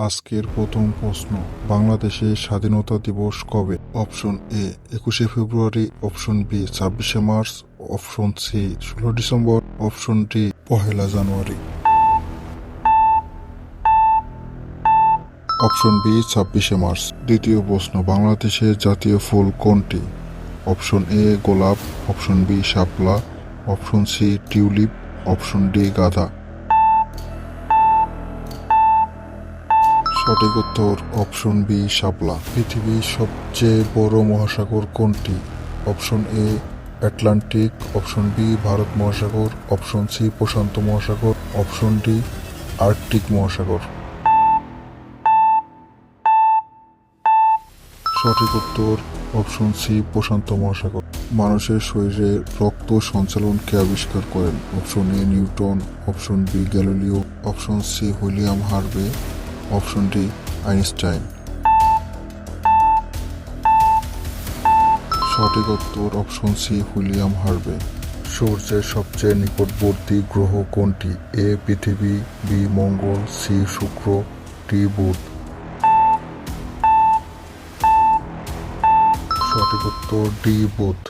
আজকের প্রথম প্রশ্ন, বাংলাদেশের স্বাধীনতা দিবস কবে? অপশন এ 21শে ফেব্রুয়ারি, অপশন বি 26শে মার্চ, অপশন সি 16 ডিসেম্বর, অপশন ডি 1 জানুয়ারি। অপশন বি 26শে মার্চ। দ্বিতীয় প্রশ্ন, বাংলাদেশের জাতীয় ফুল কোনটি? অপশন এ গোলাপ, অপশন বি শাপলা, option C tulip, option D গাঁদা। সঠিক উত্তর অপশন বি শাপলা। পৃথিবীর সবচেয়ে বড় মহাসাগর কোনটি? Option A Atlantic, option B Bharat মহাসাগর, অপশন সি প্রশান্ত মহাসাগর, অপশন ডি আর্কটিক মহাসাগর। সঠিক উত্তর অপশন সি প্রশান্ত মহাসাগর। মানুষের শরীরে রক্ত সঞ্চালন কে আবিষ্কার করেন? Option A Newton, option B Galileo, option C William Harvey, option D Einstein. সঠিক উত্তর অপশন সি উইলিয়াম হার্ভে। সূর্যের সবচেয়ে নিকটবর্তী গ্রহ কোনটি? এ পৃথিবী, বি মঙ্গল, সি শুক্র, ডি বুধ। সঠিক উত্তর ডি বুধ।